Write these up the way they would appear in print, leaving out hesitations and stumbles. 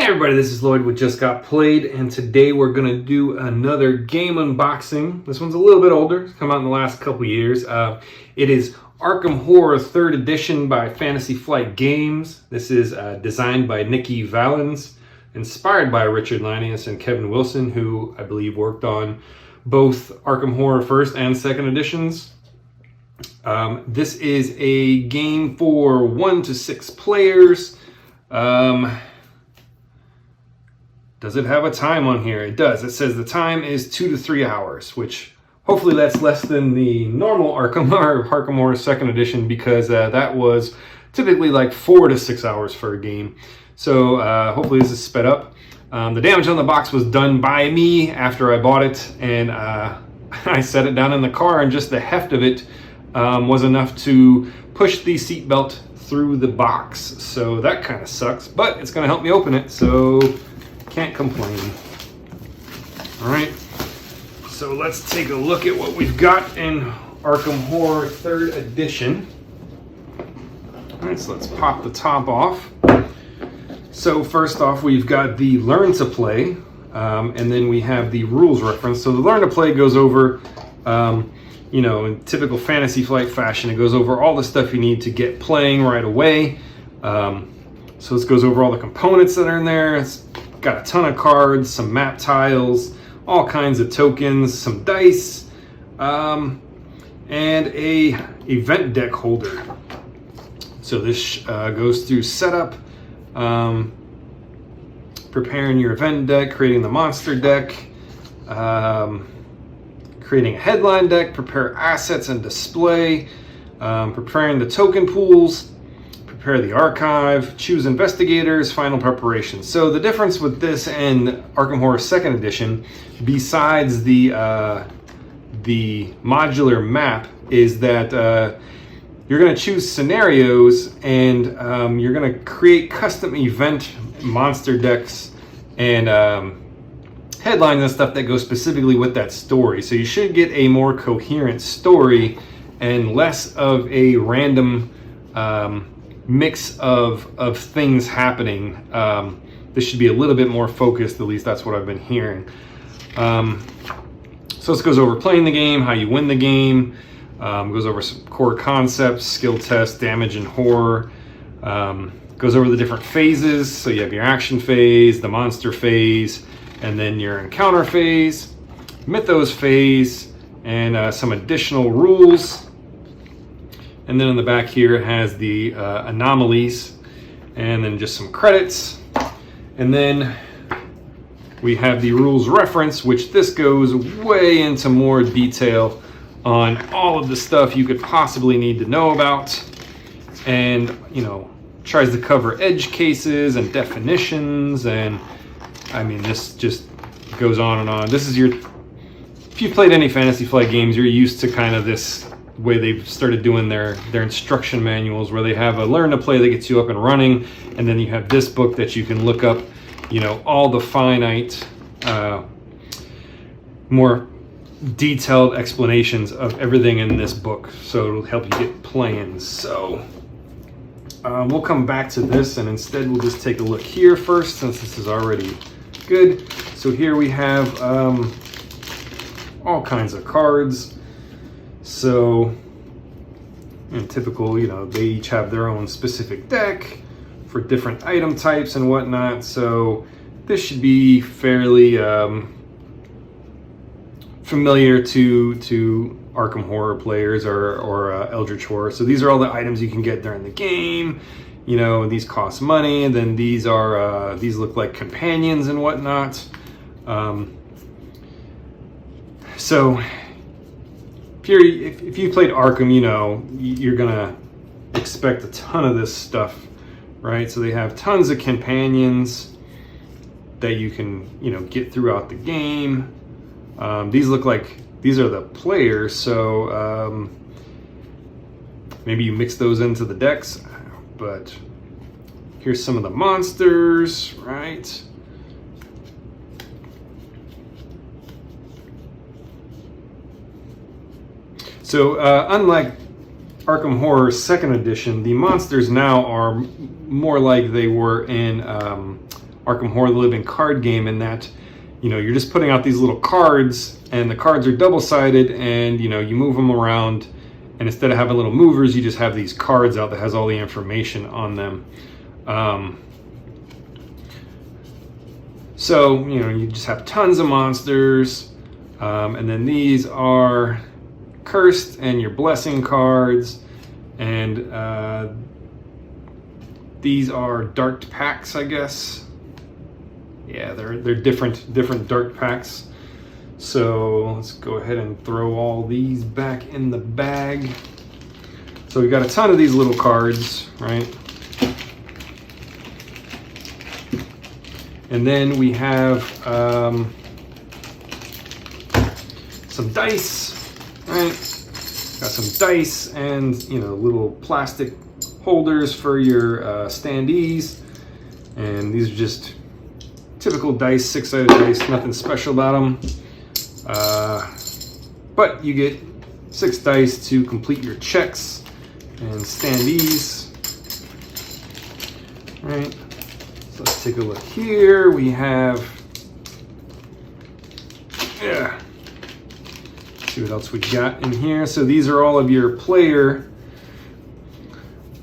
everybody, this is Lloyd with Just Got Played, and today we're going to do another game unboxing. This one's a little bit older. It's come out in the last couple years. It is Arkham Horror 3rd Edition by Fantasy Flight Games. This is designed by Nikki Valens, inspired by Richard Linus and Kevin Wilson, who I believe worked on both Arkham Horror 1st and 2nd editions. This is a game for 1 to 6 players. Does it have a time on here? It does. It says the time is 2 to 3 hours, which hopefully that's less than the normal Arkham or Arkham Horror 2nd edition, because that was typically like 4 to 6 hours for a game. So hopefully this is sped up. The damage on the box was done by me after I bought it, and I set it down in the car, and just the heft of it was enough to push the seatbelt through the box. So that kind of sucks, but it's going to help me open it, so can't complain. All right, so let's take a look at what we've got in Arkham Horror 3rd Edition. All right, so let's pop the top off. So first off, we've got the Learn to Play, and then we have the rules reference. So the Learn to Play goes over, you know, in typical Fantasy Flight fashion, it goes over all the stuff you need to get playing right away. So this goes over all the components that are in there. It's got a ton of cards, some map tiles, all kinds of tokens, some dice, and a event deck holder. So this goes through setup, preparing your event deck, creating the monster deck, creating a headline deck, prepare assets and display, preparing the token pools, prepare the archive, choose investigators, final preparation. So the difference with this and Arkham Horror 2nd Edition, besides the modular map, is that you're going to choose scenarios, and you're going to create custom event monster decks and headlines and stuff that go specifically with that story. So you should get a more coherent story and less of a random mix of things happening. This should be a little bit more focused, at least that's what I've been hearing. So this goes over playing the game, how you win the game, goes over some core concepts, skill tests, damage and horror, goes over the different phases. So you have your action phase, the monster phase, and then your encounter phase, mythos phase, and some additional rules. And then in the back here it has the anomalies, and then just some credits. And then we have the rules reference, which this goes way into more detail on all of the stuff you could possibly need to know about, and you know, tries to cover edge cases and definitions, and I mean, this just goes on and on. This is your, if you've played any Fantasy Flight games, you're used to kind of this way they've started doing their instruction manuals, where they have a Learn to Play that gets you up and running, and then you have this book that you can look up, you know, all the finite, more detailed explanations of everything in this book, so it'll help you get playing. So we'll come back to this, and instead we'll just take a look here first, since this is already good. So here we have all kinds of cards. So in typical, you know, they each have their own specific deck for different item types and whatnot. So this should be fairly familiar to Arkham Horror players or Eldritch Horror. So these are all the items you can get during the game. You know, these cost money, and then these are these look like companions and whatnot. So if you played Arkham, you know, you're gonna expect a ton of this stuff, right? So they have tons of companions that you can, you know, get throughout the game. These look like these are the players, so maybe you mix those into the decks. But here's some of the monsters, right? So unlike Arkham Horror 2nd Edition, the monsters now are more like they were in Arkham Horror, the living card game, in that, you know, you're just putting out these little cards, and the cards are double-sided, and, you know, you move them around, and instead of having little movers, you just have these cards out that has all the information on them. So, you know, you just have tons of monsters, and then these are cursed and your blessing cards, and these are dark packs, I guess. Yeah, they're different dark packs. So let's go ahead and throw all these back in the bag. So we've got a ton of these little cards, right? And then we have some dice, right? Got some dice and, you know, little plastic holders for your standees. And these are just typical dice, 6-sided dice, nothing special about them. But you get 6 dice to complete your checks and standees. All right, so let's take a look here. We have, see what else we got in here. So these are all of your player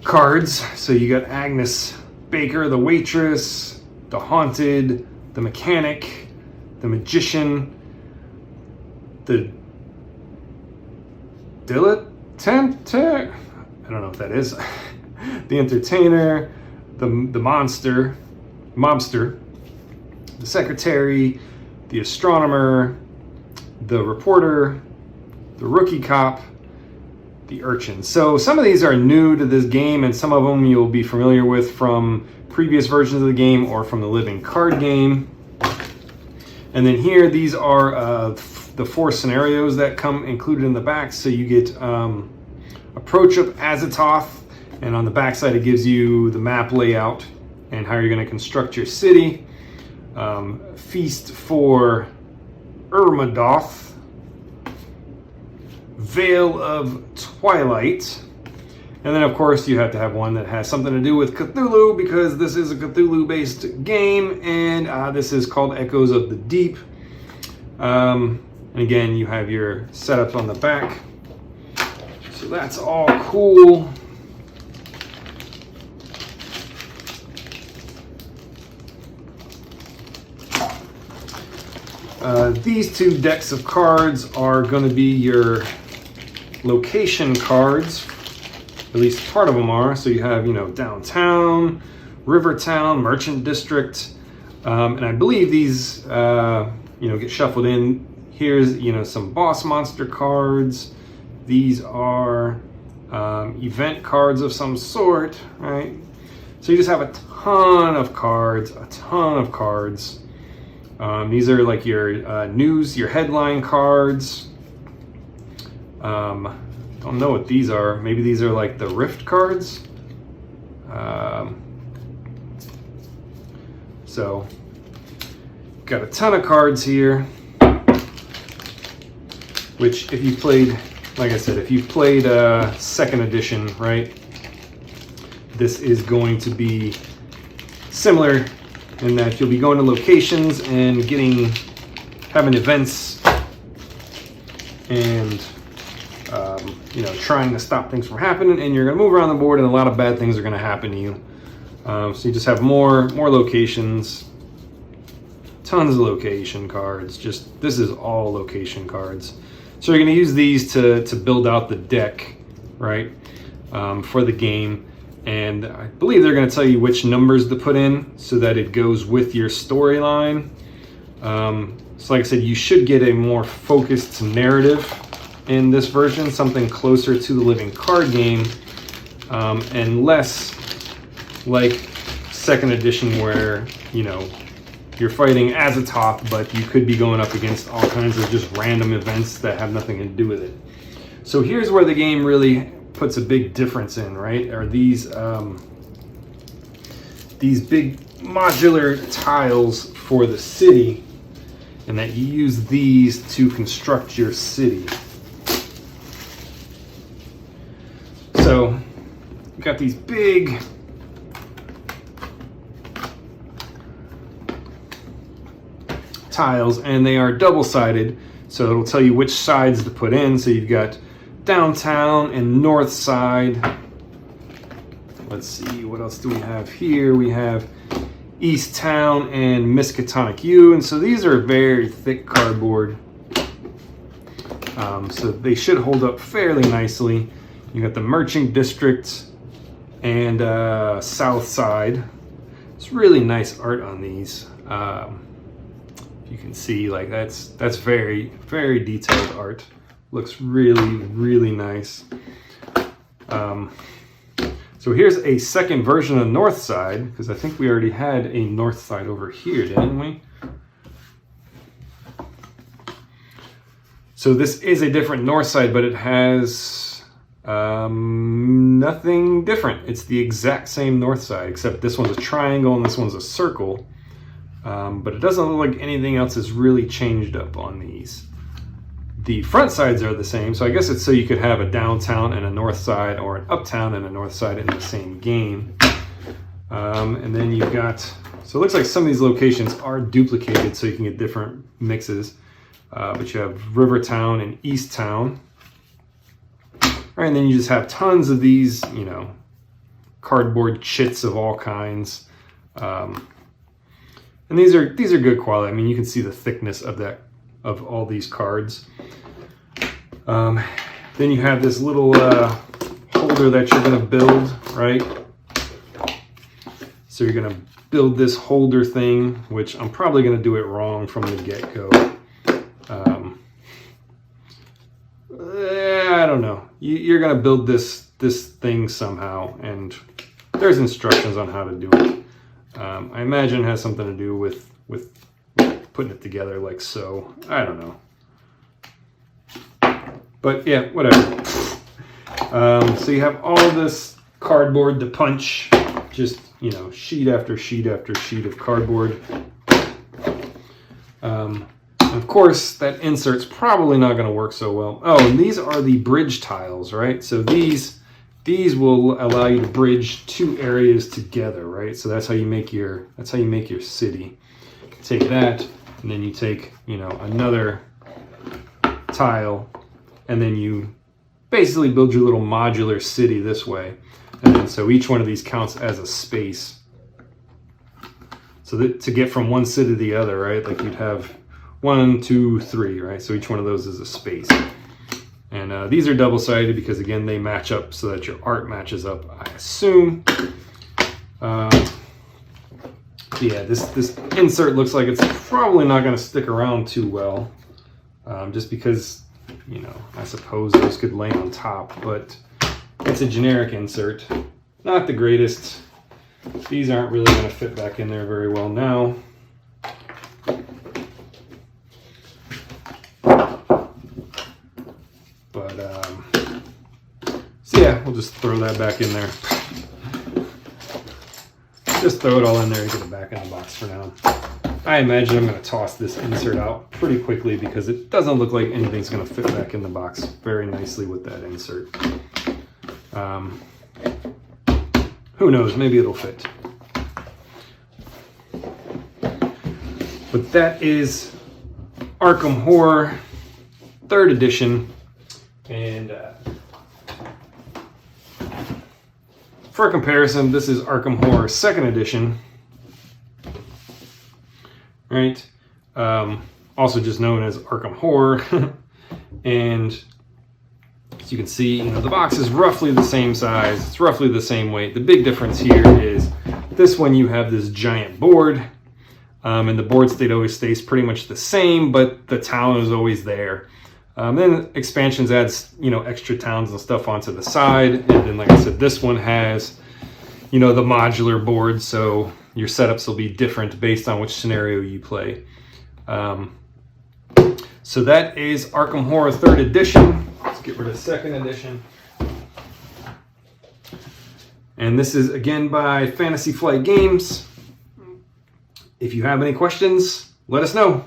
cards. So you got Agnes Baker, the waitress, the haunted, the mechanic, the magician, the dilettante, I don't know if that is, the entertainer, the mobster, the secretary, the astronomer, the reporter, the rookie cop, the urchin. So some of these are new to this game, and some of them you'll be familiar with from previous versions of the game or from the living card game. And then here, these are the 4 scenarios that come included in the back. So you get Approach of Azathoth, and on the back side it gives you the map layout and how you're going to construct your city. Feast for Irmadoth, Veil of Twilight, and then of course you have to have one that has something to do with Cthulhu, because this is a Cthulhu based game, and this is called Echoes of the Deep. And again, you have your setups on the back, so that's all cool. These 2 decks of cards are going to be your location cards. At least part of them are. So you have, you know, Downtown, Rivertown, Merchant District, and I believe these, you know, get shuffled in. Here's, you know, some boss monster cards. These are event cards of some sort, right? So you just have a ton of cards, These are like your news, your headline cards. Don't know what these are. Maybe these are like the Rift cards. So, got a ton of cards here. Which, if you played, like I said, if you've played 2nd edition, right? This is going to be similar in that you'll be going to locations and having events and you know, trying to stop things from happening, and you're going to move around the board, and a lot of bad things are going to happen to you. So you just have more locations, tons of location cards. Just, this is all location cards. So you're going to use these to build out the deck, right, for the game. And I believe they're going to tell you which numbers to put in so that it goes with your storyline. So like I said, you should get a more focused narrative in this version, something closer to the living card game, and less like 2nd edition where, you know, you're fighting Azathoth, but you could be going up against all kinds of just random events that have nothing to do with it. So here's where the game really puts a big difference in, right? Are these big modular tiles for the city, and that you use these to construct your city. So you got these big tiles, and they are double-sided, so it'll tell you which sides to put in. So you've got downtown and north side. Let's see, what else do we have here? We have East Town and Miskatonic U, and so these are very thick cardboard. So they should hold up fairly nicely. You got the Merchant District and South Side. It's really nice art on these. You can see, like, that's very, very detailed art. Looks really, really nice. So here's a second version of North Side, because I think we already had a North Side over here, didn't we? So this is a different North Side, but it has nothing different. It's the exact same North Side, except this one's a triangle and this one's a circle. But it doesn't look like anything else has really changed up on these. The front sides are the same, so I guess it's so you could have a downtown and a north side, or an uptown and a north side in the same game. And then you've got, so it looks like some of these locations are duplicated so you can get different mixes. But you have Rivertown and East Town. All right, and then you just have tons of these, you know, cardboard chits of all kinds. And these are good quality. I mean, you can see the thickness of all these cards. Then you have this little holder that you're going to build, right? So you're going to build this holder thing, which I'm probably going to do it wrong from the get-go. I don't know. You're going to build this thing somehow, and there's instructions on how to do it. I imagine it has something to do with putting it together like so. I don't know. But yeah, whatever. So you have all this cardboard to punch, just, you know, sheet after sheet after sheet of cardboard. Of course, that insert's probably not going to work so well. Oh, and these are the bridge tiles, right? So these will allow you to bridge two areas together, right? So that's how you make your city. You take that, and then you take, you know, another tile, and then you basically build your little modular city this way. And then so each one of these counts as a space. So that to get from one city to the other, right? Like you'd have 1, 2, 3, right? So each one of those is a space. And these are double-sided because, again, they match up so that your art matches up, I assume. Yeah, this insert looks like it's probably not going to stick around too well. Just because, you know, I suppose those could lay on top. But it's a generic insert. Not the greatest. These aren't really going to fit back in there very well now. So yeah, we'll just throw that back in there. Just throw it all in there and get it back in the box for now. I imagine I'm going to toss this insert out pretty quickly because it doesn't look like anything's going to fit back in the box very nicely with that insert. Who knows, maybe it'll fit. But that is Arkham Horror 3rd edition. And for comparison, this is Arkham Horror 2nd edition. Right? Also just known as Arkham Horror. And as you can see, you know, the box is roughly the same size. It's roughly the same weight. The big difference here is this one you have this giant board. And the board state always stays pretty much the same, but the town is always there. Then expansions adds, you know, extra towns and stuff onto the side. And then, like I said, this one has, you know, the modular board. So your setups will be different based on which scenario you play. So that is Arkham Horror 3rd edition. Let's get rid of 2nd edition. And this is again by Fantasy Flight Games. If you have any questions, let us know.